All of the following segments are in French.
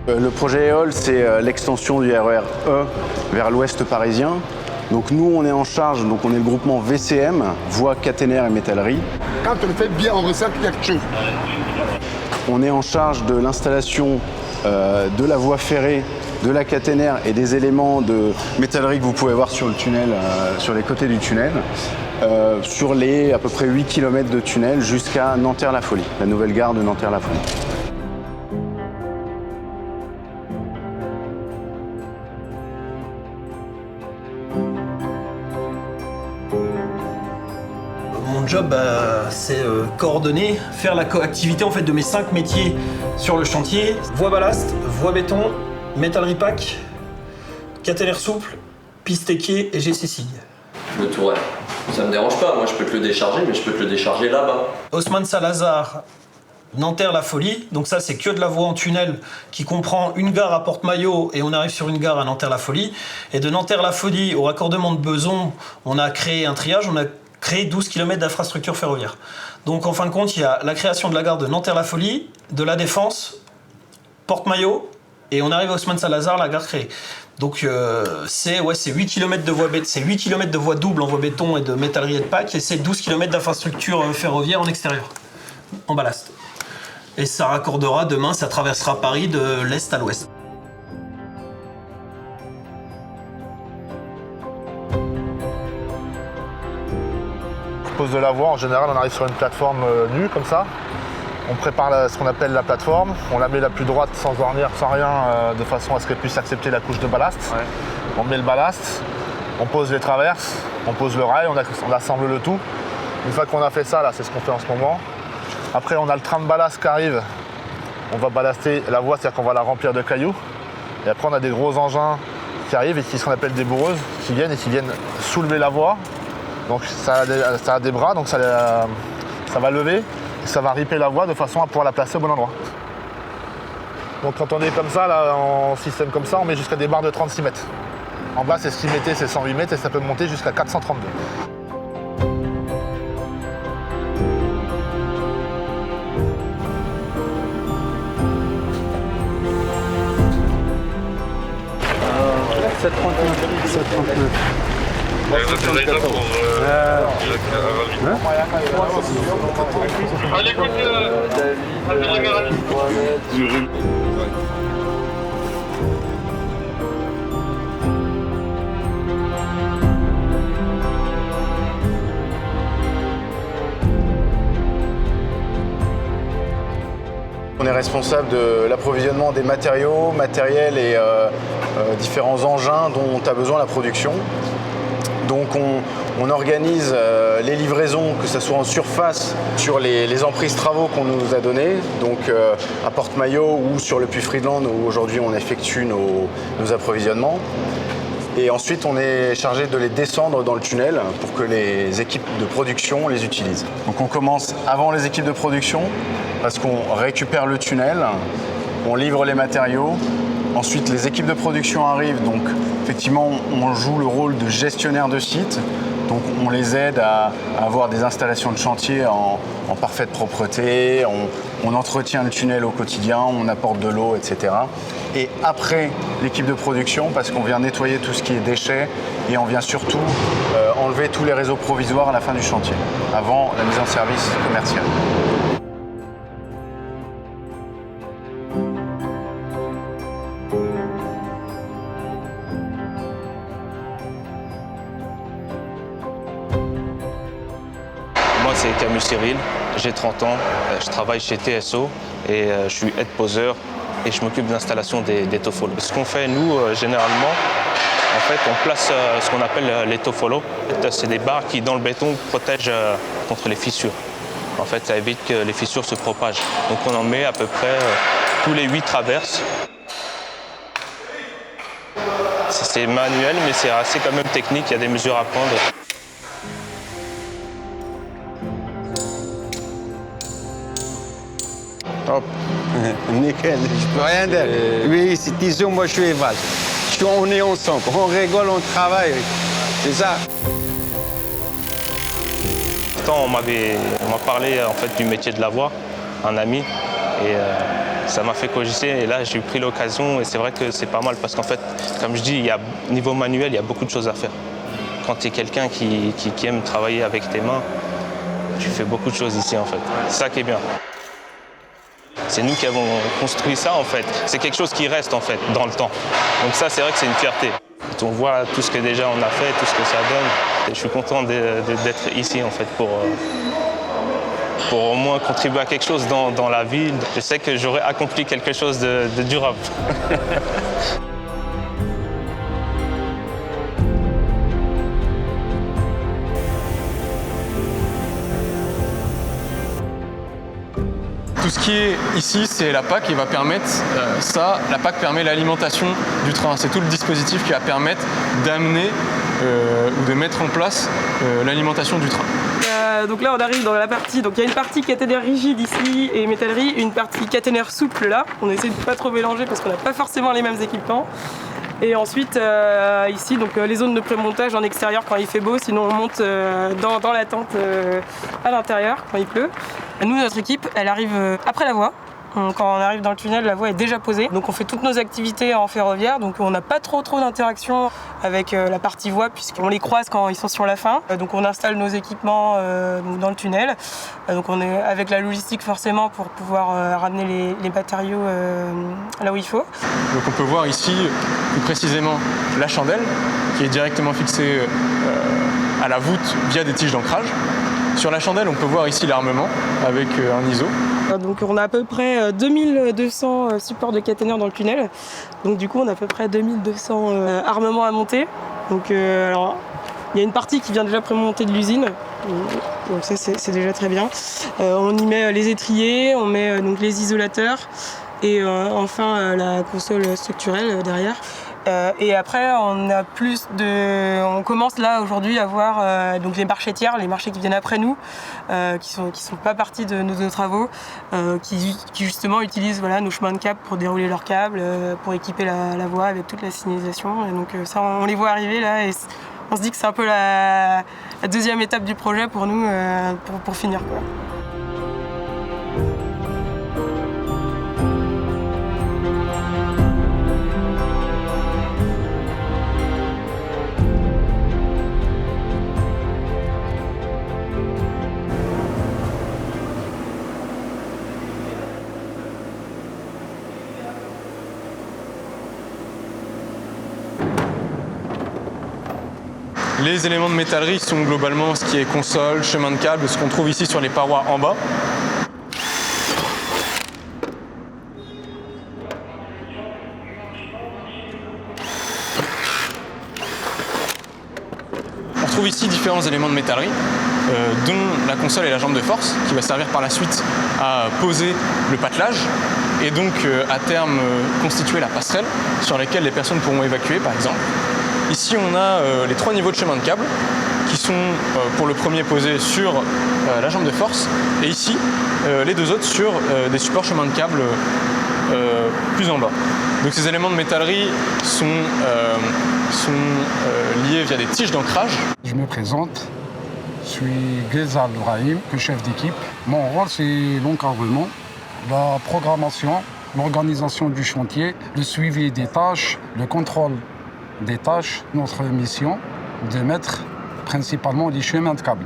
Le projet EOL, c'est l'extension du RER E vers l'ouest parisien. Donc nous, on est en charge, donc on est le groupement VCM, voies caténaires et métallerie. Quand on le fait bien, on ressent quelque chose. On est en charge de l'installation de la voie ferrée, de la caténaire et des éléments de métallerie que vous pouvez voir sur le tunnel, sur les côtés du tunnel, sur les à peu près 8 km de tunnel jusqu'à Nanterre-la-Folie, la nouvelle gare de Nanterre-la-Folie. Mon job, c'est coordonner, faire la coactivité en fait, de mes 5 métiers sur le chantier. Voie ballast, voie béton, métallerie pack, caténaire souple, piste équier et GC-SIG. Le Touret. Ça me dérange pas, moi je peux te le décharger, mais je peux te le décharger là-bas. Haussmann Salazar, Nanterre-la-Folie. Donc ça, c'est que de la voie en tunnel qui comprend une gare à Porte-Maillot et on arrive sur une gare à Nanterre-la-Folie. Et de Nanterre-la-Folie au raccordement de Beson, on a créé un triage, on a créé 12 km d'infrastructure ferroviaire. Donc en fin de compte, il y a la création de la gare de Nanterre-la-Folie, de la Défense, Porte-Maillot, et on arrive à Haussmann Salazar, la gare créée. Donc c'est 8 km de voie c'est 8 km de voie double en voie béton et de métallerie et de pack, et c'est 12 km d'infrastructure ferroviaire en extérieur, en ballast. Et ça raccordera demain, ça traversera Paris de l'est à l'ouest. Pose de la voie, en général, on arrive sur une plateforme nue comme ça. On prépare ce qu'on appelle la plateforme, on la met la plus droite sans ornière, sans rien, de façon à ce qu'elle puisse accepter la couche de ballast. Ouais. On met le ballast, on pose les traverses, on pose le rail, on assemble le tout. Une fois qu'on a fait ça, là, c'est ce qu'on fait en ce moment. Après, on a le train de ballast qui arrive. On va ballaster la voie, c'est-à-dire qu'on va la remplir de cailloux. Et après, on a des gros engins qui arrivent et qui sont appelle des bourreuses, qui viennent soulever la voie. Donc ça a des bras, donc ça va lever. Ça va ripper la voie de façon à pouvoir la placer au bon endroit. Donc quand on est comme ça, là, en système comme ça, on met jusqu'à des barres de 36 mètres. En bas, c'est 6 mètres, c'est 108 mètres et ça peut monter jusqu'à 432. Allez, écoute, On est responsable de l'approvisionnement des matériaux, matériels et différents engins dont a besoin la production. Donc on organise les livraisons, que ce soit en surface, sur les emprises travaux qu'on nous a données, donc à Porte-Maillot ou sur le puits Friedland où aujourd'hui on effectue nos approvisionnements. Et ensuite on est chargé de les descendre dans le tunnel pour que les équipes de production les utilisent. Donc on commence avant les équipes de production parce qu'on récupère le tunnel, on livre les matériaux. Ensuite, les équipes de production arrivent, donc effectivement, on joue le rôle de gestionnaire de site. Donc, on les aide à avoir des installations de chantier en parfaite propreté, on entretient le tunnel au quotidien, on apporte de l'eau, etc. Et après l'équipe de production, parce qu'on vient nettoyer tout ce qui est déchets et on vient surtout enlever tous les réseaux provisoires à la fin du chantier, avant la mise en service commercial. Moi, c'est Camus Cyril, j'ai 30 ans, je travaille chez TSO et je suis aide poseur et je m'occupe de l'installation des tofolos. Ce qu'on fait, nous, généralement, en fait, on place ce qu'on appelle les tofolos. C'est des barres qui, dans le béton, protègent contre les fissures. En fait, ça évite que les fissures se propagent. Donc on en met à peu près tous les 8 traverses. C'est manuel, mais c'est assez quand même technique, il y a des mesures à prendre. Hop, nickel, je peux rien dire. Oui, c'est Tizou, moi je suis Eval. On est ensemble, on rigole, on travaille, c'est ça. On m'a parlé en fait, du métier de la voie, un ami, et Ça m'a fait cogiter et là j'ai pris l'occasion et c'est vrai que c'est pas mal parce qu'en fait, comme je dis, niveau manuel, il y a beaucoup de choses à faire. Quand tu es quelqu'un qui aime travailler avec tes mains, tu fais beaucoup de choses ici en fait. C'est ça qui est bien. C'est nous qui avons construit ça en fait. C'est quelque chose qui reste en fait dans le temps. Donc ça, c'est vrai que c'est une fierté. On voit tout ce que déjà on a fait, tout ce que ça donne. Et je suis content d'être ici en fait pour au moins contribuer à quelque chose dans la ville. Je sais que j'aurais accompli quelque chose de durable. Tout ce qui est ici, c'est la PAC qui va permettre ça. La PAC permet l'alimentation du train. C'est tout le dispositif qui va permettre d'amener ou de mettre en place l'alimentation du train. Donc là on arrive dans la partie, donc il y a une partie caténaire rigide ici et métallerie, une partie caténaire souple là. On essaie de pas trop mélanger parce qu'on n'a pas forcément les mêmes équipements. Et ensuite ici donc les zones de prémontage en extérieur quand il fait beau, sinon on monte dans la tente à l'intérieur quand il pleut. Nous notre équipe elle arrive après la voie. Quand on arrive dans le tunnel, la voie est déjà posée. Donc on fait toutes nos activités en ferroviaire, donc on n'a pas trop d'interaction avec la partie voie puisqu'on les croise quand ils sont sur la fin. Donc on installe nos équipements dans le tunnel. Donc on est avec la logistique forcément pour pouvoir ramener les matériaux là où il faut. Donc on peut voir ici plus précisément la chandelle qui est directement fixée à la voûte via des tiges d'ancrage. Sur la chandelle, on peut voir ici l'armement avec un ISO. Donc on a à peu près 2200 supports de caténaires dans le tunnel. Donc du coup on a à peu près 2200 armements à monter. Donc alors il y a une partie qui vient déjà prémontée de l'usine. Donc ça c'est déjà très bien. On y met les étriers, on met donc les isolateurs et enfin la console structurelle derrière. Et après, on commence là aujourd'hui à voir donc les marchettières, les marchés qui viennent après nous, qui sont pas partie de nos travaux, qui justement utilisent nos chemins de câbles pour dérouler leurs câbles, pour équiper la voie avec toute la signalisation. Et donc ça, on les voit arriver là, et on se dit que c'est un peu la deuxième étape du projet pour nous, pour finir quoi. Les éléments de métallerie sont globalement ce qui est console, chemin de câble, ce qu'on trouve ici sur les parois en bas. On retrouve ici différents éléments de métallerie, dont la console et la jambe de force, qui va servir par la suite à poser le patelage et donc à terme constituer la passerelle sur laquelle les personnes pourront évacuer par exemple. Ici on a les 3 niveaux de chemin de câble qui sont pour le premier posés sur la jambe de force et ici les 2 autres sur des supports chemin de câble plus en bas. Donc ces éléments de métallerie sont liés via des tiges d'ancrage. Je me présente, je suis Ghezal Brahim, chef d'équipe. Mon rôle c'est l'encadrement, la programmation, l'organisation du chantier, le suivi des tâches, le contrôle des tâches. Notre mission de mettre principalement les chemins de câble.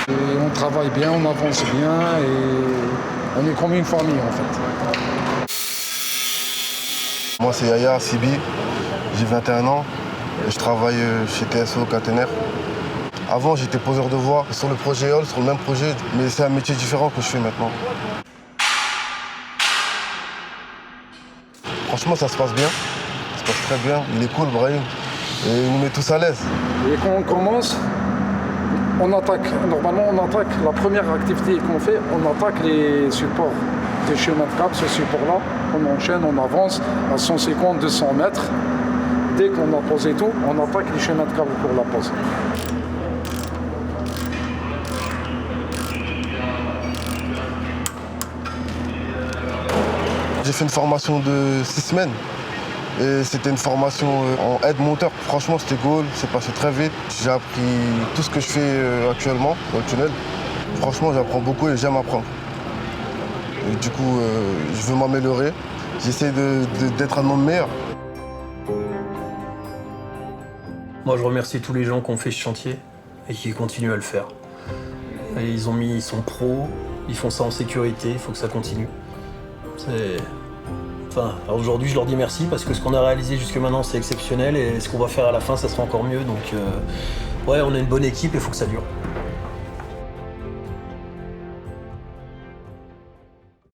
Et on travaille bien, on avance bien et on est comme une famille en fait. Moi c'est Yaya Sibi, j'ai 21 ans et je travaille chez TSO Caténaire. Avant j'étais poseur de voie sur le projet Hall, sur le même projet, mais c'est un métier différent que je fais maintenant. Franchement ça se passe bien, ça se passe très bien, il est cool Brahim et il nous met tous à l'aise. Et quand on commence, on attaque, normalement on attaque, la première activité qu'on fait, on attaque les supports des chemins de câble, ce support-là, on enchaîne, on avance à 150, 200 mètres. Dès qu'on a posé tout, on attaque les chemins de câble pour la pose. J'ai fait une formation de 6 semaines et c'était une formation en aide monteur. Franchement c'était cool, c'est passé très vite. J'ai appris tout ce que je fais actuellement dans le tunnel. Franchement j'apprends beaucoup et j'aime apprendre. Et du coup, je veux m'améliorer. J'essaie d'être un homme meilleur. Moi, je remercie tous les gens qui ont fait ce chantier et qui continuent à le faire. Et ils sont pros, ils font ça en sécurité, il faut que ça continue. Alors aujourd'hui, je leur dis merci parce que ce qu'on a réalisé jusque maintenant, c'est exceptionnel et ce qu'on va faire à la fin, ça sera encore mieux. Donc, ouais, on a une bonne équipe et il faut que ça dure.